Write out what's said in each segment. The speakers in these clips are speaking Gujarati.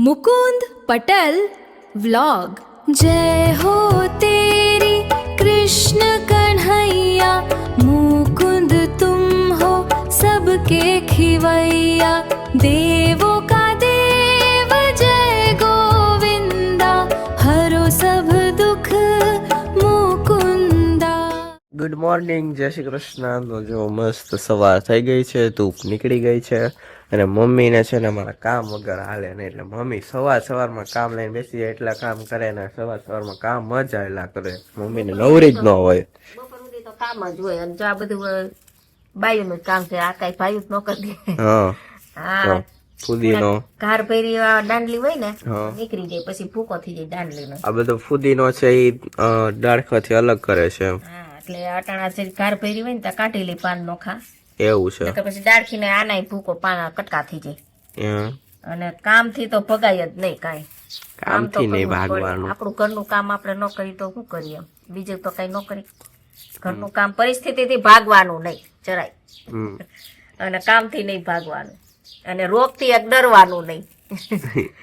मुकुंद पटेल व्लॉग। जय हो तेरी कृष्ण कन्हैया, मुकुंद तुम हो सबके खिवैया। देवों का देव जय गोविंदा, हरो सब दुख मुकुंदा। ગુડ મોર્નિંગ, જય શ્રી કૃષ્ણ. તો જો મસ્ત સવાર થઈ ગઈ છે, ધૂપ નીકળી ગઈ છે અને મમ્મીને છે ને મારા કામ વગર હાલે ને, એટલે મમ્મી સવારમાં કામ લઈને બેસી જાય એટલા કામ કરે ને સવારમાં કામ જ આયલા કરે. મમ્મીને નવરી જ ન હોય. બપોર સુધી તો કામ જ હોય અને જો આ બધું બાયુનું જ કામ છે, આ કઈ ભાઈ જ ન કરી દે. હા, હા, ફુદીનો ઘાર ભરી દાંડલી હોય ને હા. નીકળી જાય, પછી ભૂકો થઈ જાય દાંડલીનો. આ બધો ફુદીનો છે એ ડાળખાથી અલગ કરે છે. હા, એટલે અટાણા છે ઘાર ભરી હોય ને ત્યાં કાઢેલી પાન નોખા, એવું છે. નકર પછી દાળખીને આનાય ભૂકો પાન કટકા થઈ જાય. હા. અને કામ થી તો ભગાય જ નહીં કાંઈ. કામથી નહીં કરવું જ પડે. ભાગવાનું. આપણું ઘરનું કામ આપણે ન કરી તો શું કરીએ, બીજું તો કઈ ન કરી. ઘરનું કામ પરિસ્થિતિથી ભાગવાનું નહીં જરાય, હમ. અને કામથી નહીં ભાગવાનું, અને રોગથી ડરવાનું નહીં.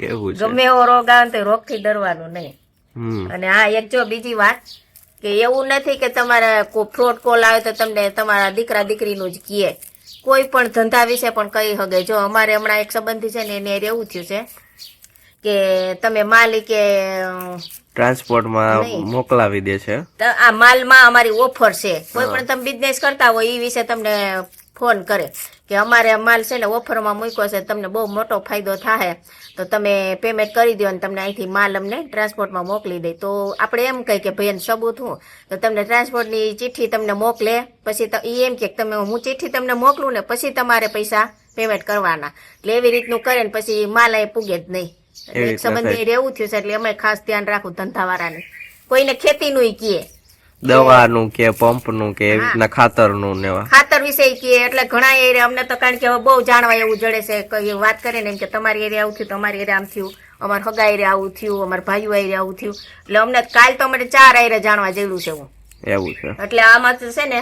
એવું છે. ગમે એવો રોગ આવે તો રોગથી ડરવાનું નહીં. હમ. અને હા, એક જો બીજી વાત કે એવું નથી કે તમારે કોઈ ફ્રોડ કોલ આવે તો તમને તમારા દીકરા દીકરીનું જ કહે, કોઈ પણ ધંધા વિશે પણ કહી શકે. જો અમારે હમણાં એક સંબંધી છે ને એને એવું થયું છે કે તમે માલિકે ટ્રાન્સપોર્ટમાં નહીં. મોકલાવી દે છે. આ માલમાં અમારી ઓફર છે, કોઈ પણ તમે બિઝનેસ કરતા હોય એ વિશે તમને ફોન કરે કે અમારે માલ છે ને ઓફરમાં મૂક્યો છે, તમને બહુ મોટો ફાયદો થાય તો તમે પેમેન્ટ કરી દો અને તમને અહીંથી માલ અમને ટ્રાન્સપોર્ટમાં મોકલી દે. તો આપણે એમ કહી કે ભાઈ સબૂત હું તો તમને ટ્રાન્સપોર્ટની ચિઠ્ઠી તમને મોકલે, પછી એ એમ કે તમે હું ચિઠ્ઠી તમને મોકલું ને પછી તમારે પૈસા પેમેન્ટ કરવાના. એટલે એવી રીતનું કરે ને પછી માલ અહીં પૂગે જ નહીં. એટલે એક સંબંધી રહેવું થયું છે, એટલે અમે ખાસ ધ્યાન રાખવું ધંધાવાળાને. કોઈને ખેતીનું કહે, દવાનું કે પંપનું કે એવી રીતના ખાતરનું ને એવા. ખાતર વિશે કહે, એટલે ઘણા એરિયા અમને તો કારણ કે હવે બહુ જાણવા એવું જડે છે. કઈ વાત કરે ને એમ કે તમારી એરિયા આવું થયું, તમારી એરિયા આમ થયું, અમારા હગા એરિયા આવું થયું, અમારા ભાઈઓ એરિયા આવું થયું. એટલે અમને કાલ તો અમારે 4 એરિયા જાણવા જેવું છે. હું એવું છે. એટલે આમાં તો છે ને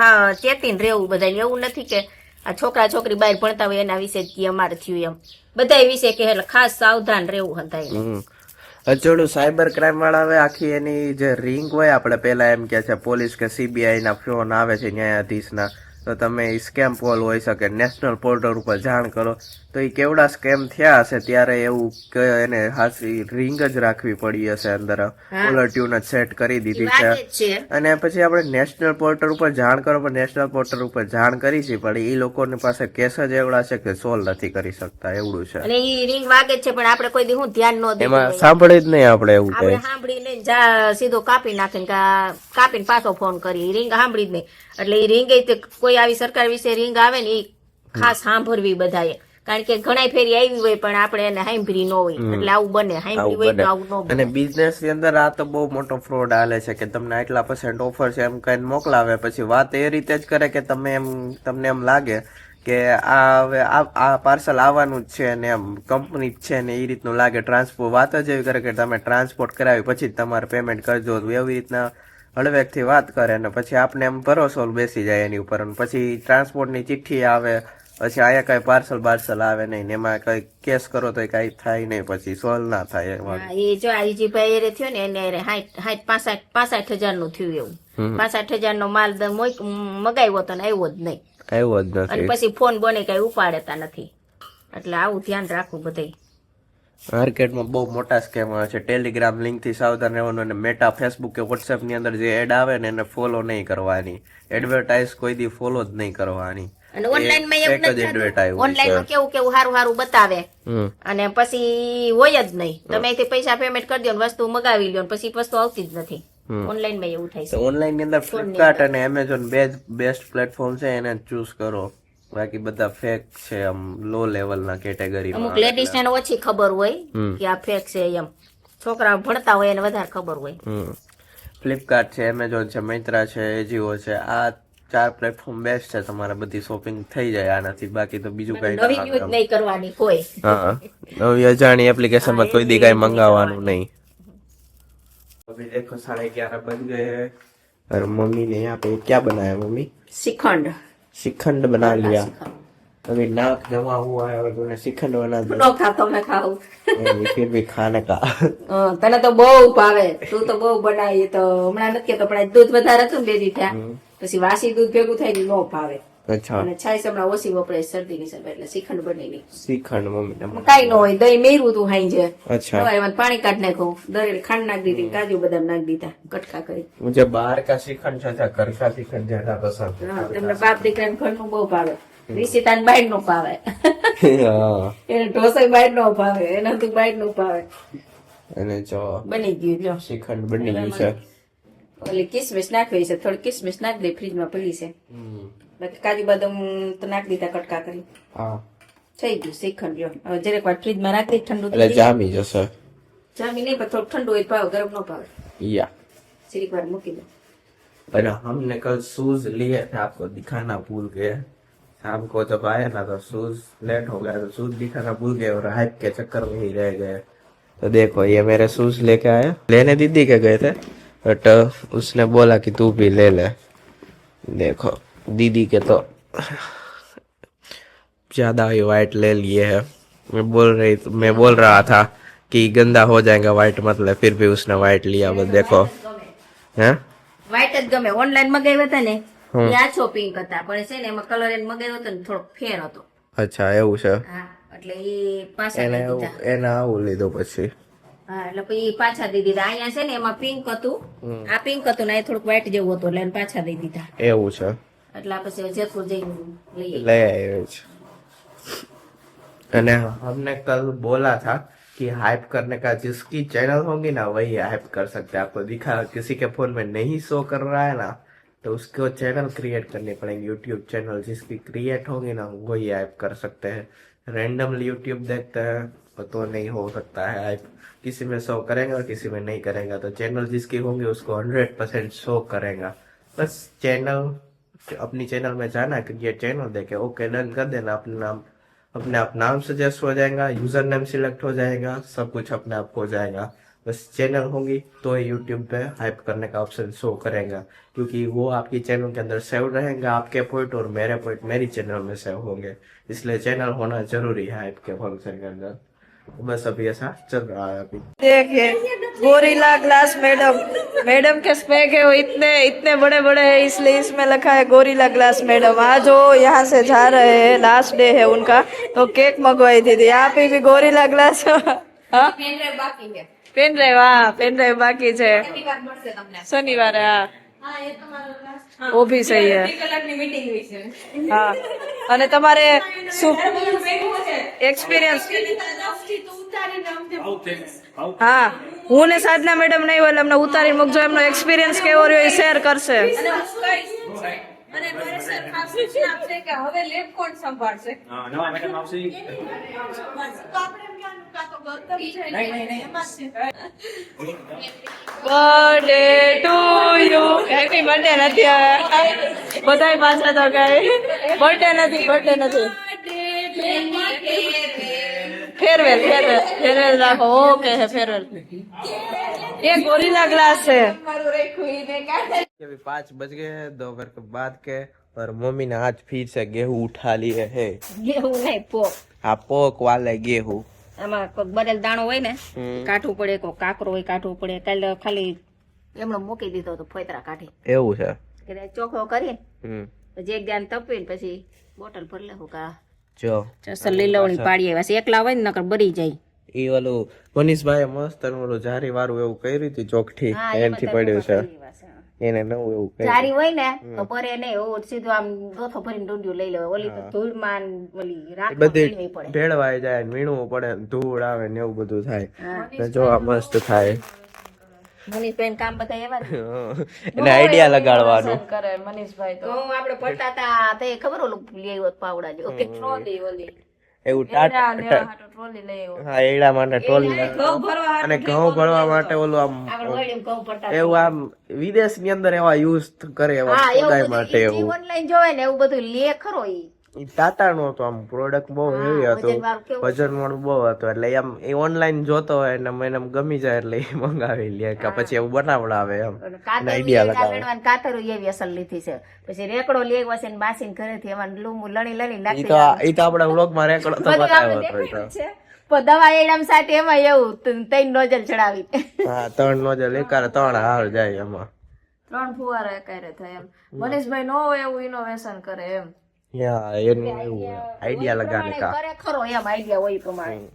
હા ચેતીને રહેવું બધા. એવું નથી કે આ છોકરા છોકરી બહાર ભણતા હોય એના વિશે જ અમારે થયું, એમ બધા વિશે કે એટલે ખાસ સાવધાન રહેવું હતા. અચોડું સાયબર ક્રાઇમ વાળા હવે આખી એની જે રિંગ હોય, આપણે પેલા એમ કે છે પોલીસ કે સીબીઆઈ ના ફોન આવે છે ન્યાયાધીશના, તો તમે સ્કેમ કોલ હોય શકે નેશનલ પોર્ટલ ઉપર જાણ કરો. તો એ કેવડા સ્કેમ થયા હશે ત્યારે એવું કે એને હાસી રિંગ જ રાખવી પડી હશે, અંદર કોલર ટ્યુન જ સેટ કરી દીધી છે. અને પછી આપણે નેશનલ પોર્ટલ ઉપર જાણ કરો, પણ નેશનલ પોર્ટલ ઉપર જાણ કરી છે પણ એ લોકોની પાસે કેસ જ એવડા છે કે સોલ્વ નથી કરી શકતા, એવડું છે. અને એ રિંગ વાગે છે પણ આપણે કોઈ દી હું ધ્યાન ન દઈએ, એમાં સાંભળી જ નહીં આપણે. એવું આપણે કઈ સાંભળી નહીં, સીધો કાપી નાખીને કાપીને પાછો ફોન કરી, રિંગ સાંભળી જ નહીં. એટલે એ રિંગ કોઈ આવી સરકાર વિશે રિંગ આવે ને એ ખાસ સાંભળવી બધાએ, કારણ કે ઘણા ફેરી આવી હોય પણ આપણે એને સાંભળી ન હોય. એટલે આવું બને, સાંભળી હોય તો આવું ન બને. અને બિઝનેસ ની અંદર આ તો બહુ મોટો ફ્રોડ હાલે છે કે તમને આટલા % ઓફર છે એમ કઈ મોકલાવે, પછી વાત એ રીતે જ કરે કે તમને એમ લાગે કે આ હવે આ પાર્સલ આવવાનું જ છે ને, એમ કંપની જ છે ને એ રીતનું લાગે. ટ્રાન્સપોર્ટ વાત જ એવી કરે કે તમે ટ્રાન્સપોર્ટ કરાવી પછી જ તમારે પેમેન્ટ કરજો, એવી રીતના હળવેકથી વાત કરે ને પછી આપણે એમ ભરોસો બેસી જાય એની ઉપર. અને પછી ટ્રાન્સપોર્ટની ચિઠ્ઠી આવે, પછી અહીંયા કઈ પાર્સલ આવે નહીં ને એમાં કઈ કેસ કરો તો કઈ થાય નહીં, પછી સોલ્વ ના થાય. એ જો આઈજીભાઈ એ થયો ને એને 65,000 નું થયું એવું. 65,000 નો માલ મગાવ્યો તો ને આવ્યો જ નહીં. આવ્યો જ અને નથી. પછી ફોન બને કઈ ઉપાડતા નથી. એટલે આવું ધ્યાન રાખવું બધે. માર્કેટમાં બહુ મોટા સ્કેમ આવે છે. ટેલિગ્રામ લિંક થી સાવધાન રહેવાનું, અને મેટા ફેસબુક કે વોટ્સએપ ની અંદર જે એડ આવે ને એને ફોલો નહીં કરવાની. એડવર્ટાઇઝ કોઈ દી ફોલો જ નહીં કરવાની. અને ઓનલાઈન માં એવું નથી, ઓનલાઈન માં કેવું સારું બતાવે અને પછી હોય જ નહીં. તમે અહીંથી પૈસા પેમેન્ટ કરી દો, વસ્તુ મગાવી લ્યો, પછી વસ્તુ આવતી જ નથી. ઓનલાઈન માં એવું થાય છે. ઓનલાઈન ની અંદર ફ્લિપકાર્ટ અને એમેઝોન બેસ્ટ પ્લેટફોર્મ છે, એને ચૂઝ કરો. બાકી બધા ફેક છે, આમ લો લેવલ ના કેટેગરી. અમુક લેડીઝ ને ઓછી ખબર હોય કે આ ફેક છે, એમ છોકરા ભણતા હોય એને વધારે ખબર હોય. ફ્લિપકાર્ટ છે, એમેઝોન છે, મિંત્રા છે, એજીઓ છે, આ 4 પ્લેટફોર્મ બેસ્ટ છે. તમારે બધી શોપિંગ થઈ જાય આનાથી. બાકી તો બીજું કઈ નવી યુઝ નહીં કરવાની કોઈ. હા, નવી અજાણી એપ્લિકેશન માં કોઈ દી કઈ મંગાવવાનું નહીં. अभी देखो 11:30 बज गए हैं और मम्मी ने यहाँ पे क्या बनाया? मम्मी श्रीखंड श्रीखंड बना लिया। अभी नाक जमा हुआ है और तूने श्रीखंड बना दिया નો ખાતો મેં ખાવું फिर भी खाने का તને તો બહુ ભાવે તું તો બહુ બનાવી તો હમણાં નથી કેતો પણ આજ દૂધ વધારે હતું ને 2 દી થયા પછી વાસી દૂધ ભેગું થાય ને નો ભાવે अच्छा અને છાશ હમણાં ઓછી વપરાય શરદીની સમય એટલે શ્રીખંડ બનાવી श्रीखंड मम्मी ने કઈ ન હોય દહીં મેરું તું હાઈ છે अच्छा એમાં પાણી કાઢ નાખું દરેક ખાંડ નાખી દીધી કાજુ બદામ નાખી દીધા કટકા કરી मुझे बाहर का श्रीखंड से अच्छा घर का श्रीखंड ज्यादा पसंद હા, તમને બાપ દીકરાને ઘરનું બહુ ભાવે રિશિતાને બહાર નું ભાવે है हाँ એને ઢોસાઈ બહાર નો ભાવે એને તું બહાર નું ભાવે અને જો બની ગયું જો શ્રીખંડ બની ગયું છે ઓલી કિસમિસ નાખવી છે થોડી કિસમિસ નાખી દે ફ્રીજમાં પડી છે બાકી કાજુ બદામ તો નાખી દીધા કટકા કરી હા થઈ ગયું શ્રીખંડ જો હવે જરાક વાર ફ્રીજમાં રાખી દે ઠંડુ એટલે જામી જશે જામી નહીં પણ થોડું ઠંડુ હોય તો ભાવે ગરમ નો ભાવે या જરાક વાર મૂકી દો पर हमने कल शूज लिए थे आपको दिखाना भूल गए शाम को जब आए ना तो शूज लेट हो गया तो शूज दिखाना भूल गए और हाइप के चक्कर में ही रह गए तो देखो ये मेरे शूज लेके आए लेने दीदी के गए थे बट उसने बोला कि तू भी ले ले देखो दीदी के तो ज्यादा ही वाइट ले लिए है मैं बोल रहा था कि गंदा हो जाएगा वाइट मतलब फिर भी उसने वाइट लिया बस देखो हैं વ્હાઈટ જ ગમે ઓનલાઈન મગાવ્યા હતા ને એ આછો પિંક હતા પણ છે ને એમાં કલર એને મગાવ્યો હતો ને થોડો ફેર હતો અચ્છા એવું છે હા એટલે એ પાછા એને દઈ દીધા એને આવું લીધું પછી હા એટલે પછી પાછા દઈ દીધા અહીંયા છે ને એમાં પિંક હતું આ પિંક હતું ને આ થોડુંક વ્હાઈટ જેવું હતું એટલે એને પાછા દઈ દીધા એવું છે એટલે આ પછી જેતપુર જઈને લઈએ ले आए અને हमने कल बोला था कि हाइप करने का जिसकी चैनल होगी ना वही हाइप कर सकते हैं आपको दिखा किसी के फोन में नहीं शो कर रहा है ना तो उसको चैनल क्रिएट करनी पड़ेगी यूट्यूब चैनल जिसकी क्रिएट होगी ना वही हाइप कर सकते हैं रैंडमली यूट्यूब देखते हैं तो नहीं हो सकता है हाइप किसी में शो करेगा और किसी में नहीं करेगा तो चैनल जिसकी होंगी उसको 100% शो करेगा बस चैनल अपनी चैनल में जाना क्रिएट चैनल देके ओके डन कर देना अपने आप नाम सजेस्ट हो जाएगा यूजर नेम सिलेक्ट हो जाएगा सब कुछ अपने आप हो जाएगा बस चैनल होंगी तो यूट्यूब पे हाइप करने का ऑप्शन शो करेगा क्योंकि वो आपकी चैनल के अंदर सेव रहेगा आपके पॉइंट और मेरे पॉइंट मेरी चैनल में सेव होंगे इसलिए चैनल होना जरूरी है हाइप के फंक्शन के अंदर बस अभी ऐसा चल रहा है अभी देखिए गोरिल्ला ग्लास मैडम के स्पेक है वो इतने इतने बड़े बड़े हैं इसलिए इसमें लिखा है गोरिल्ला ग्लास मैडम आज वो यहाँ से जा रहे हैं लास्ट डे है उनका तो केक मंगवाई थी यहाँ पे भी गोरिल्ला ग्लास हाँ બાકી છે पेन ड्राइव हाँ पेन ड्राइव बाकी है મળશે તમને शनिवार हाँ હા એ તમારો वो भी सही है કલાકની મીટિંગ વિશે हाँ અને તમારે શું એક્સપિરિયન્સ હા હું ને સાધના મેડમ નહીં હોય એટલે અમને ઉતારી મૂકજો એમનો એક્સપિરિયન્સ કેવો રહ્યો એ શેર કરશે અને મારે સર ખાસ સૂચના આપશે કે હવે લેબ કોણ સંભાળશે નવા મેડમ આવશે તો આપણે એમ કહેવાનું કાં તો ગૌતમ છે ને એમાં છે birthday to you happy birthday નથી હવે બધાય પાછા તો કઈ બર્થડે નથી ફેરવેલ રાખો ઓકે है फेयरवेल ये गोरिल्ला ग्लास है अभी 5 बज गए हैं दोपहर के बाद के और मम्मी ने आज फिर से गेहूं उठा लिए हैं गेहूं નહીં પોક आप पोक वाले गेहूं આમાં કોઈ બરેલ દાણો હોય ને કાઢવું પડે કોઈ કાકરો હોય કાઢવું પડે કાલે ખાલી એમનો મૂકી દીધો તો ફોતરા કાઢી એવું છે કે ચોખ્ખો કરી હમ પછી એક દાન તપીને પછી બોટલ ભરી લેવું કા જો ચસર લીલવણી પાડી આવ્યા છે એકલા હોય ને નકર બરી જાય ઈ ઓલું મનીષભાઈ મસ્ત ઓલું જારી વાળું એવું કર્યું હતું ચોકઠી હા, એનથી પડ્યું છે એને નવું એવું કર્યું જારી હોય ને તો બરે નહીં એવું સીધું આમ દોથો ભરીને ડુંડિયું લઈ લેવાય ઓલી તો ધૂળમાં ને ઓલી રાખવા બધી પીળવી પડે ભેળવાઈ જાય ને વીણવું પડે ને ધૂળ આવે ને એવું બધું થાય ને જો આ મસ્ત થાય મનીષભાઈ કામ બધા એવા જ. એને આઈડિયા લગાડવાનું કરે મનીષભાઈ તો ઘઉં આપણે પડતા હતા તે ખબર ઓલું લઈ આવ્યો પાવડા જો કે ટ્રોલી ઓલી એવું ટાટ ટ્રોલી લઈ આવ્યો હા એડા માટે ટોલી અને ઘઉં ભરવા માટે ઓલું આમ આપણે વળીને ઘઉં પડતા એવું આમ વિદેશ ની અંદર એવા યુઝ કરે એવા હા ખોદાઈ એવું માટે બધું એવું ઓનલાઈન જોવે ને એવું બધું લે ખરો ઈ ઈ ટાટા નો હતો, આમ પ્રોડક્ટ બહુ હેવી હતો, વજનવાળું કેવું? વજન વાળું બહુ હતો, એટલે એમ એ ઓનલાઈન જોતો હોય ને મને એમ ગમી જાય એટલે એ મંગાવી લે કે પછી એવું બનાવડાવે એમ કાતરું idea એવી લગાવે. લાકડાનું કાતરું એવી અસર લીધી છે. પછી રેકડો લેવો છે ને બાસીને ઘરેથી એમાં લૂમું લણી લણી ઈ નાખી તો ઈ તો આપડા વ્લોગ માં રેકોર્ડ તો બધું આપણે બતાવ્યો હતો ઈ તો. દેખાડ્યું છે. પણ દવા એડામ સાથે એમાં એવું 3 નોઝલ ચડાવી. હા 3 નોઝલ એકારે 3 હાર જાય એમાં. 3 ફુવારા એકારે થાય એમ. મનીષભાઈ નો હોય એવું ઇનોવેશન કરે એમ. યા એનું એવું આઈડિયા લગાને કા. કરે ખરો એમ આઈડિયા હોય એ પ્રમાણે.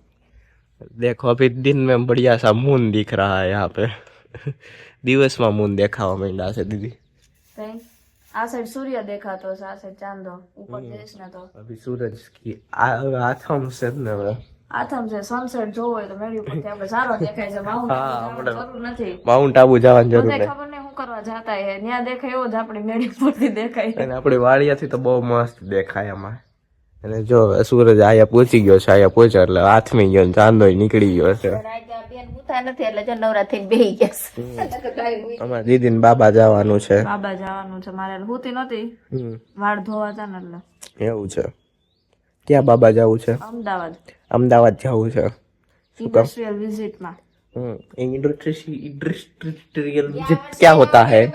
देखो अभी दिन में बढ़िया सा मून दिख रहा है यहाँ पे दिवस में मून देखावा માંડ્યા છે દીદી. કઈ આ સાઈડ સૂર્ય દેખાતો છે, આ સાઈડ ચાંદો ઉપર જઈશ ને તો અભી સૂરજ की આથમ છે ને હવે આથમ છે. સનસેટ જોવો હોય તો મેળી ઉપરથી આપણે સારો દેખાય છે. માઉન્ટ આબુ જવાની જરૂર નથી. માઉન્ટ આબુ જવાની જરૂર મને નહીં ખબર નહીં શું કરવા જાતા હે, ત્યાં દેખાય એવો જ આપણી મેળી ઉપરથી દેખાય. અને આપણી વાડિયાથી તો બહુ મસ્ત દેખાય એમાં. અને જો સૂરજ આયા પહોંચી ગયો છે, આયા પહોંચ્યો એટલે હાથમી ગયો ને ચાંદો નીકળી ગયો છે. બેન ગુથા નથી એટલે જો નવરા થઈને બેહી ગયા છે. અમારા દીદી ને બાબા જવાનું છે. બાબા જવાનું છે મારે, હુતી નહોતી, હમ, વાળ ધોવા હતા ને એટલે એવું છે. ક્યાં બાબા જવું છે? અમદાવાદ અમદાવાદ જવું છે. ઇન્ડસ્ટ્રીયલ વિઝિટમાં. इंडस्ट्रियल विजिट क्या होता है? આ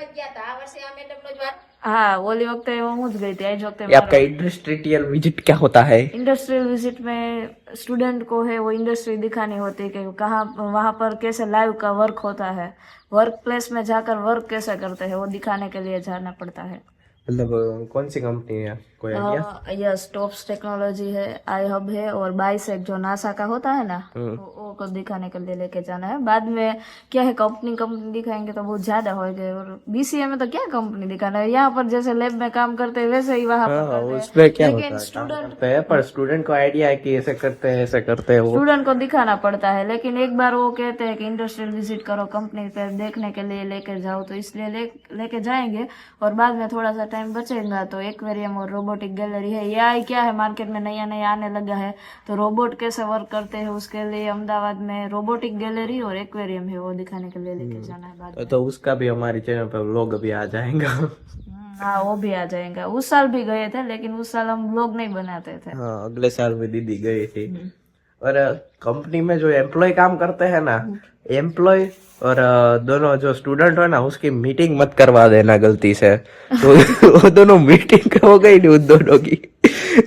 વર્ષે આ મેડમનો જ વાર हाँ ओली वक्त હું જ गई थी, आज वक्त ये आपका इंडस्ट्रियल विजिट क्या होता है? इंडस्ट्रियल विजिट में स्टूडेंट को है वो इंडस्ट्री दिखानी होती है कि कहाँ वहाँ पर कैसे लाइव का वर्क होता है, वर्क प्लेस में जाकर वर्क कैसे करते हैं वो दिखाने के लिए जाना पड़ता है. मतलब कौन सी कंपनी है, कोई आइडिया? यस टॉप्स टेक्नोलॉजी है, आई हब है और बाइसेक जो नासा का होता है ना वो को दिखाने के लिए लेके जाना है. बाद में क्या है कंपनी दिखाएंगे तो बहुत ज्यादा होगा और बीसीए में तो क्या कंपनी दिखाना है, यहाँ पर जैसे लैब में काम करते हैं वैसे ही वहाँ पर हाँ, करते हैं. उसमें क्या लेकिन होता है, काम करते हैं पर स्टूडेंट को आइडिया है कि ऐसे करते हैं ऐसे करते हैं वो. स्टूडेंट को दिखाना पड़ता है, लेकिन एक बार वो कहते हैं कि इंडस्ट्रियल विजिट करो कंपनी पे देखने के लिए लेकर जाओ, तो इसलिए लेके जाएंगे और बाद में थोड़ा सा टाइम बचेगा तो एक्वेरियम और रोबोटिक गैलरी है. ये क्या है मार्केट में नया नया आने लगा है, तो रोबोट कैसे वर्क करते हैं उसके लिए अहमदाबाद में रोबोटिक गैलरी और एक्वेरियम है वो दिखाने के लिए लेके जाना है बाद में. तो उसका भी हमारे चैनल पर व्लॉग अभी आ जाएगा. हाँ वो भी आ जाएगा. उस साल भी गए थे लेकिन उस साल हम व्लॉग नहीं बनाते थे. हाँ अगले साल में दीदी गई थी. और कंपनी में जो एम्प्लॉय काम करते हैं ना, एम्प्लॉय और दोनों जो स्टूडेंट हो ना उसकी मीटिंग मत करवा देना गलती से. तो वो दोनों मीटिंग हो गई नहीं उन दोनों की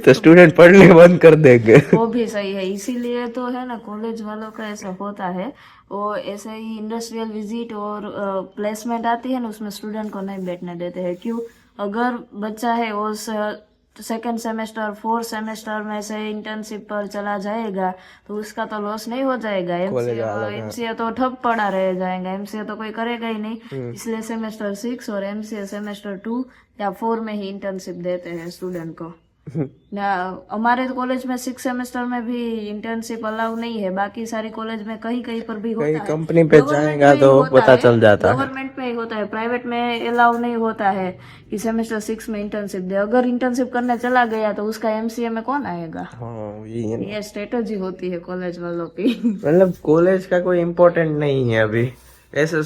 तो स्टूडेंट पढ़ने बंद कर देंगे. वो भी सही है, इसीलिए तो है ना कॉलेज वालों का ऐसा होता है. वो ऐसे ही इंडस्ट्रियल विजिट और प्लेसमेंट आती है ना उसमें स्टूडेंट को नहीं बैठने देते हैं. क्यों? अगर बच्चा है वो सेकेंड सेमेस्टर 4th सेमेस्टर में से इंटर्नशिप पर चला जाएगा तो उसका तो लॉस नहीं हो जाएगा. एमसीए तो ठप पड़ा रह जाएगा, एमसीए तो कोई करेगा ही नहीं. इसलिए सेमेस्टर 6 और एमसीए सेमेस्टर 2 या 4 में ही इंटर्नशिप देते हैं स्टूडेंट को. हमारे कॉलेज में 6 सेमेस्टर में भी इंटर्नशिप अलाउ नहीं है, बाकी सारी कॉलेज में कहीं कहीं पर भी होता है. कंपनी पे जाएगा तो पता चल जाता है. गवर्नमेंट में ही होता है, प्राइवेट में अलाउ नहीं होता है कि सेमेस्टर 6 में इंटर्नशिप दे. अगर इंटर्नशिप करने चला गया तो उसका एमसीए में कौन आएगा? हाँ ये स्ट्रेटेजी होती है कॉलेज वालों की. मतलब कॉलेज का कोई इम्पोर्टेंट नहीं है अभी. ऐसे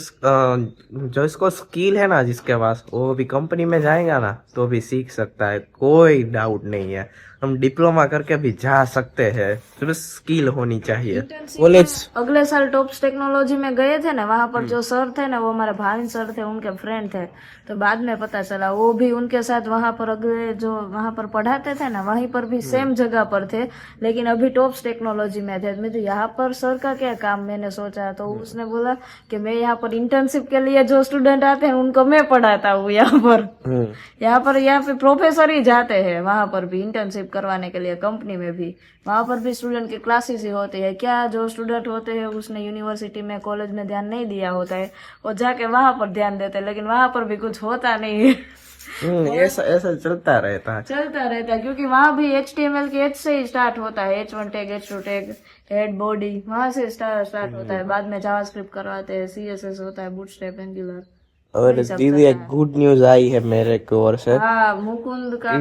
जो इसको स्किल है ना जिसके पास वो भी कंपनी में जाएगा ना तो भी सीख सकता है, कोई डाउट नहीं है. हम डिप्लोमा करके भी जा सकते हैं, तो बस स्किल होनी चाहिए. कॉलेज अगले साल टॉप्स टेक्नोलॉजी में गए थे ना, वहाँ पर जो सर थे ना वो हमारे भाविन सर थे, उनके फ्रेंड थे. तो बाद में पता चला वो भी उनके साथ वहाँ पर अगले जो वहाँ पर पढ़ाते थे ना वहीं पर भी सेम जगह पर थे, लेकिन अभी टॉप्स टेक्नोलॉजी में थे. मैं तो यहाँ पर सर का क्या काम, मैंने सोचा तो उसने बोला कि मैं यहाँ पर इंटर्नशिप के लिए जो स्टूडेंट आते हैं उनको मैं पढ़ाता हूँ यहाँ पे प्रोफेसर ही जाते हैं वहाँ पर भी इंटर्नशिप करवाने के लिए. कंपनी में भी वहाँ पर भी स्टूडेंट की क्लासेस ही होती है. क्या जो स्टूडेंट होते हैं उसने यूनिवर्सिटी में कॉलेज में ध्यान नहीं दिया होता है, वो जाके वहाँ पर ध्यान देते हैं, लेकिन वहाँ पर भी कुछ होता नहीं है. ऐसा ऐसा चलता रहता है क्योंकि वहाँ भी HTML के H से ही स्टार्ट होता है. H1 tag, H2 tag, head body वहाँ से स्टार्ट होता है. बाद में जावास्क्रिप्ट करवाते हैं, CSS होता है, बूटस्ट्रैप, एंगुलर. और दीदी एक गुड न्यूज आई है मेरे की ओर से. हाँ मुकुंद का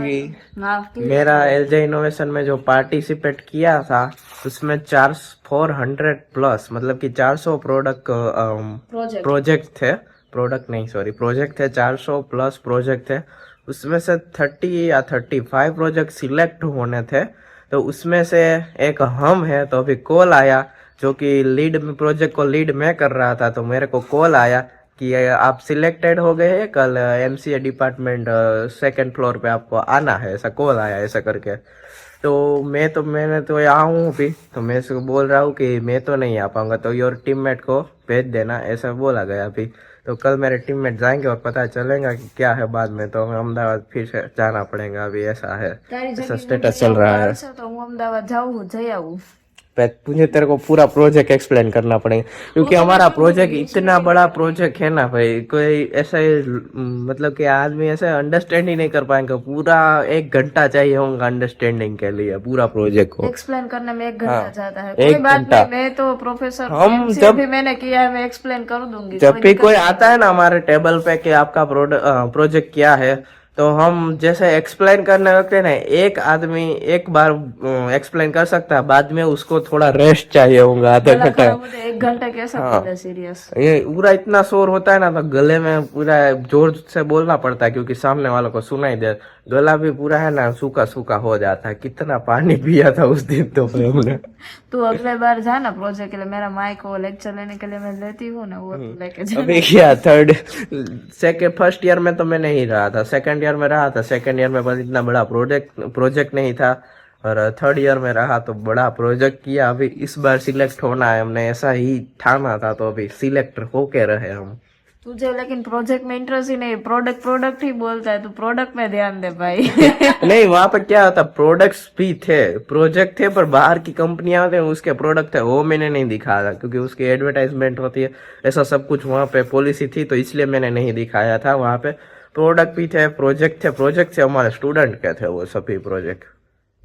मेरा LJ इनोवेशन में जो पार्टिसिपेट किया था उसमें 400 प्लस मतलब कि 400 प्रोजेक्ट थे. प्रोजेक्ट नहीं सॉरी प्रोजेक्ट थे, 400 प्लस प्रोजेक्ट थे उसमें से 30 या 35 प्रोजेक्ट सिलेक्ट होने थे, तो उसमें से एक हम है। तो अभी कॉल आया, जो कि लीड में प्रोजेक्ट को लीड मैं कर रहा था, तो मेरे को कॉल आया कि आप सिलेक्टेड हो गए हैं, कल एमसीए डिपार्टमेंट 2nd फ्लोर पे आपको आना है, ऐसा कॉल आया ऐसा करके। तो मैंने तो यहाँ हूँ अभी, तो मैं इसको बोल रहा हूँ कि मैं तो नहीं आ पाऊंगा, तो योर टीममेट को भेज देना, ऐसा बोला गया अभी। तो कल मेरे टीममेट जाएंगे और पता चलेगा कि क्या है बाद में, तो अहमदाबाद फिर से जाना पड़ेगा, अभी ऐसा है, ऐसा स्टेटस चल रहा है। तो હું અમદાવાદ જાઉં જઈ આવું। तुझे तेरे को पूरा प्रोजेक्ट एक्सप्लेन करना पड़ेगा, क्योंकि हमारा प्रोजेक्ट इतना बड़ा प्रोजेक्ट है ना भाई, कोई ऐसे मतलब कि आदमी ऐसे अंडरस्टैंड ही नहीं कर पाएंगे। पूरा 1 घंटा चाहिए होगा अंडरस्टैंडिंग के लिए पूरा प्रोजेक्ट को। एक्सप्लेन करने में 1 घंटा हाँ, जाता है, 1 कोई बात घंटा। नहीं, मैं तो प्रोफेसर हम MCA जब- भी मैंने किया है, मैं एक्सप्लेन कर दूंगी। जब भी कोई आता है ना हमारे टेबल पे कि आपका प्रोजेक्ट क्या है, तो हम जैसे एक्सप्लेन करने लगते हैं ना, एक आदमी एक बार एक्सप्लेन कर सकता है, बाद में उसको थोड़ा रेस्ट चाहिए होगा आधा गला घंटा। खराब होता है, 1 घंटा कैसा हाँ। बोले सीरियस। ये पूरा इतना शोर होता है ना, तो गले में पूरा जोर से बोलना पड़ता है, क्योंकि सामने वालों को सुनाई दे। गला भी पूरा है ना सूखा सूखा हो जाता है। कितना पानी पिया था उस दिन तो हमने। तू अगले बार जा ना प्रोजेक्ट के लिए, मेरा माइक वो लेक्चर लेने के लिए मैं लेती हूँ ना, वो लेके जा। अभी क्या फर्स्ट ईयर में तो मैं नहीं रहा था, 2nd ईयर में रहा था। 2nd ईयर में बस इतना बड़ा प्रोजेक्ट नहीं था, और 3rd ईयर में रहा तो बड़ा प्रोजेक्ट किया। अभी इस बार सिलेक्ट होना है, हमने ऐसा ही ठाना था, तो अभी सिलेक्ट होके रहे हम। तुझे लेकिन प्रोजेक्ट में इंटरेस्ट ही नहीं, प्रोडक्ट ही बोलता है, तू प्रोडक्ट में ध्यान दे भाई। नहीं, वहां पर क्या होता, प्रोडक्ट्स भी थे, प्रोजेक्ट थे, पर बाहर की कंपनियां होते हैं उसके प्रोडक्ट थे, वो मैंने नहीं दिखाया, क्योंकि उसकी एडवर्टाइजमेंट होती है, ऐसा सब कुछ वहां पे पॉलिसी थी, तो इसलिए मैंने नहीं दिखाया था। वहां पे प्रोडक्ट भी थे, प्रोजेक्ट थे हमारे स्टूडेंट के थे वो सभी प्रोजेक्ट,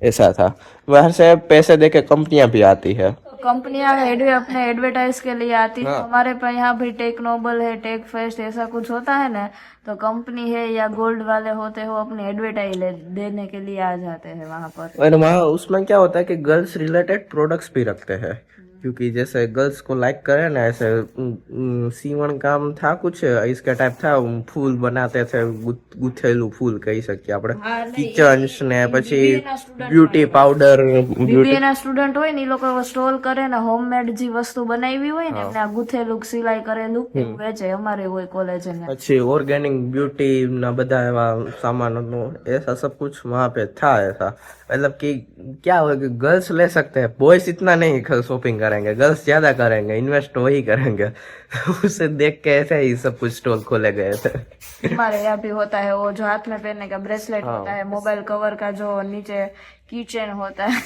ऐसा था। बाहर से पैसे दे के कंपनियां भी आती है। कंपनियां अपने एडवर्टाइज के लिए आती है। हमारे पास यहाँ भी टेक नोबल है, टेक फेस्ट ऐसा कुछ होता है ना, तो कंपनी है या गोल्ड वाले होते हैं, वो अपनी एडवर्टाइज देने के लिए आ जाते हैं वहाँ पर। और वहाँ उसमें क्या होता है कि गर्ल्स रिलेटेड प्रोडक्ट्स भी रखते हैं, क्योंकि जैसे गर्ल्स को लाइक करे ना, ऐसे सीवन काम था कुछ इसका टाइप था, फूल बनाते थे, गुथेलू फूल કહી શકીએ આપણે, કિચન્સ ને પછી બ્યુટી પાવડર, બીબીએ ના સ્ટુડન્ટ હોય ને, એ લોકો સ્ટોલ કરે ને, હોમમેડ જે વસ્તુ બનાવી હોય ને, એમને આ ગુથેલું સિલાઈ કરેલું એવું વેચે, અમારે હોય કોલેજ ને। પછી ऑर्गेनिक ब्यूटी ना બધા એવા સામાનો, ऐसा सब कुछ वहाँ पे था। ऐसा मतलब कि क्या हो कि गर्ल्स ले सकते हैं, बॉयज इतना नहीं शॉपिंग करेंगे, गर्ल्स ज्यादा करेंगे, इन्वेस्ट वही करेंगे। उसे देख के ऐसे ही सब कुछ स्टॉल खोले गए थे। हमारे यहाँ भी होता है वो जो हाथ में पहनने का ब्रेसलेट होता है, मोबाइल कवर का जो नीचे की चेन होता है,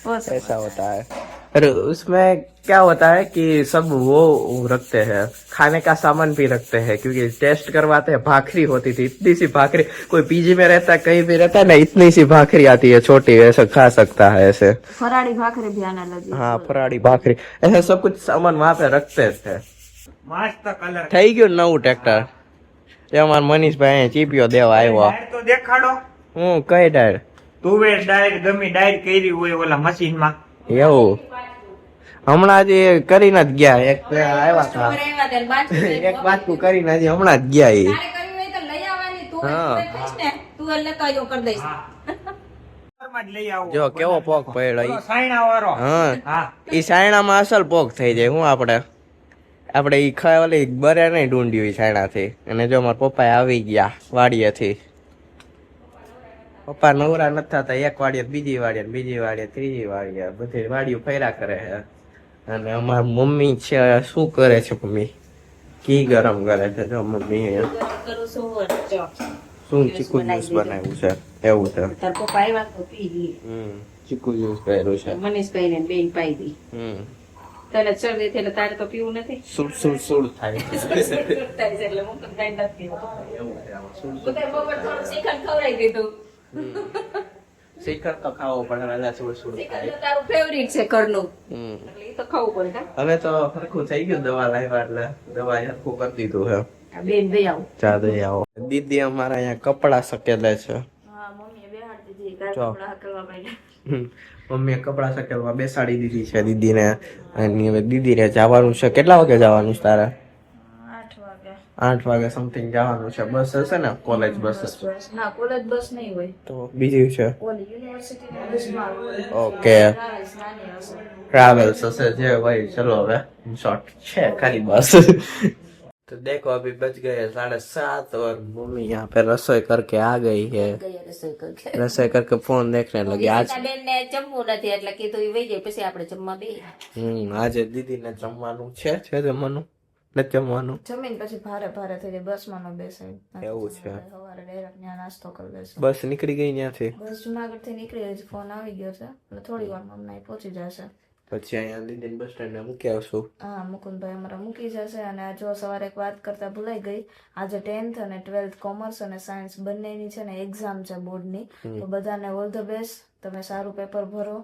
वो सब ऐसा होता है। और उसमें क्या होता है कि सब वो रखते हैं, खाने का सामान भी रखते हैं, क्योंकि टेस्ट करवाते हैं। भाखरी होती थी, इतनी सी भाखरी, कोई पीजी में रहता है, कहीं भी रहता है ना, इतनी सी भाखरी आती है छोटी, ऐसा खा सकता है ऐसे। फराड़ी भाखरी भी आने लगी। हाँ, फराड़ी भाखरी, ऐसा सब कुछ सामान वहाँ पे रखते थे। મસ્ત કલર થઈ ગયું નવું ટ્રેક્ટર, એ અમારા મનીષભાઈ ચીપિયો દેવા આવ્યો। તો દેખાડો હું કઈ ડાયર તુવેર ડાયર ગમે ડાયર કરી હોય ઓલા મશીન માં એવું હમણાં જ એ કરીને જ ગયા, એક આવ્યા હતા, એક વાતકું કરીને હજી હમણાં જ ગયા એ। માં જ લઈ આવો જો કેવો પોક પડ્યો ઈ। સાયણા વાળો હા, હા ઈ સાયણામાં અસલ પોક થઈ જાય। હું આપણે ઈ ઓલી બરે નહીં ઢૂંઢ્યું ઈ સાયણાથી। અને જો મારા પપ્પા આવી ગયા વાડીએથી, પપ્પા નવરા નથી થતા, એક વાડીએ બીજી વાડીએ, બીજી વાડીએ ત્રીજી વાડીએ, બધી વાડીઓ ફર્યા કરે છે। અને અમારા મમ્મી છે, શું કરે છે મમ્મી? ઘી ગરમ કરે છે જો મમ્મી। શું ચીકુ જ્યુસ બનાવ્યું છે? એવું છે, ચીકુ જ્યુસ કર્યું છે। મનીષભાઈ ને બેન પાઈ દી, તને શરદી થઈ એટલે તારે તો પીવું નથી, સુડ સુડ સુડ થાય। એટલે હું પણ કાંઈ નથી પીવું. બધા બપોર થોડું શ્રીખંડ ખવડાવી દીધું. શિખર તો ખાવો પડે, વહેલા સુડ સુડ શ્રીખંડ થાય। તો તારું ફેવરિટ છે ઘરનું, હમ, એટલે એ તો ખાવું પડે હા. હવે તો સરખું થઈ ગયું, દવા લાવ્યા એટલે દવા સરખું કરી દીધું છે। આ બેન દઈ આવું. ચા દઈ આવો। દીદી અમારા અહીંયા કપડા સકેલે છે। હા, મમ્મીએ બેહાડી દીધી, કાલ જો. કપડાં હકલવા માંડ્યા। મમ્મીએ કપડા સકેલવા બેસાડી દીધી છે દીદીને। અને હવે દીદીને જવાનું છે। કેટલા વાગે જવાનું છે તારે? 8 વાગે। 8 વાગે સમથિંગ જવાનું છે. બસ હશે ને, કોલેજ બસ બસ ના કોલેજ બસ નહીં હોય, તો બીજી છે. ઓલી યુનિવર્સિટીની બસમાં હોય. ઓકે, ટ્રાવેલ્સ નાની હશે. ट्रैवल्स से जे भाई चलो હવે शॉर्ट છે खाली बस. तो देखो अभी बज गए 7:30 और मम्मी यहाँ पे रसोई करके आ गई है. रसोई करके फोन देखने लगी. आज બેન ને જમવું નથી એટલે કીધું ઈ વઈ જાય પછી આપણે જમવા બે. આજે દીદી ને જમવાનું છે જમવાનું નથી જમવાનું. જમીન પછી ભારે ભારે થઈ જાય, બસમાં ન બેસે. એવું છે. સવારે ડાયરેક્ટ ત્યાં નાસ્તો કરી લેશે. બસ નીકળી ગઈ ત્યાંથી. બસ જુનાગઢ થી નીકળી ગઈ છે, ફોન આવી ગયો છે એટલે થોડી વારમાં હમણાં અહીં પહોંચી જશે. પછી અહીંયા દીદી બસ સ્ટેન્ડ ને મૂકી આવશું. હા, મુકુંદભાઈ અમારા મૂકી જશે. અને જો સવારે એક વાત કરતા ભૂલાઈ ગઈ, આજે 10th અને 12th કોમર્સ અને સાયન્સ બંનેની છે ને એક્ઝામ છે બોર્ડની. તો બધાને ઓલ ધ બેસ્ટ, તમે સારું પેપર ભરો.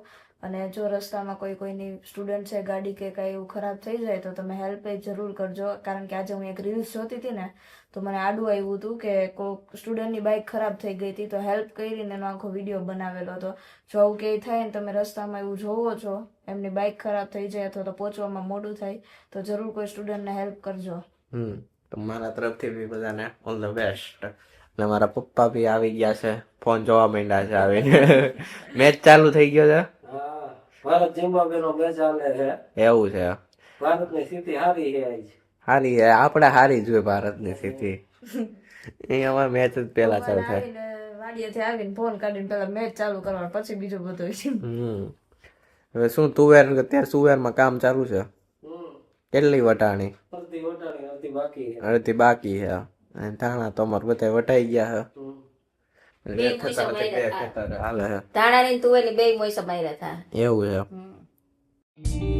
અને જો રસ્તામાં કોઈની સ્ટુડન્ટ છે ગાડી કે કાંઈ એવું ખરાબ થઈ જાય તો તમે હેલ્પ જરૂર કરજો. કારણ કે આજે હું એક રીલ્સ જોતી હતી ને તો મને આડું આવ્યું હતું કે કોઈક સ્ટુડન્ટની બાઇક ખરાબ થઈ ગઈ હતી, તો હેલ્પ કરીને એનો આખો વિડીયો બનાવેલો હતો. જો આવું ક્યાંય થાય ને તમે રસ્તામાં એવું જોવો છો, એમની બાઇક ખરાબ થઈ જાય અથવા તો પહોંચવામાં મોડું થાય, તો જરૂર કોઈ સ્ટુડન્ટને હેલ્પ કરજો. તો મારા તરફથી બી બધાને ઓલ ધ બેસ્ટ. અને મારા પપ્પા બી આવી ગયા છે, ફોન જોવા માંડ્યા છે આવીને. મેચ ચાલુ થઈ ગયો છે. ભારત ઝિમ્બાબ્વે નો મેચ ચાલે છે. એવું છે. ભારતની સ્થિતિ સારી છે આજ. હારી છે, આપણે હારી જોઈએ ભારતની સ્થિતિ. અહીંયા મેચ જ પેલા ચાલુ થાય. આવીને વાડીએથી આવીને ફોન કાઢીને પેલા મેચ ચાલુ કરવાનો, પછી બીજું બધું. હવે શું તુવેર અત્યારે સુવેરમાં કામ ચાલુ છે. કેટલી વટાણી? અડધી વટાણી અડધી બાકી છે. અડધી બાકી છે. અને ધાણા તો અમારે બધા વટાઈ ગયા છે. બે મોઈસા માર્યા હાલે છે. ધાણા ની તુવેલી બે મોઈસા માર્યા હતા. એવું છે.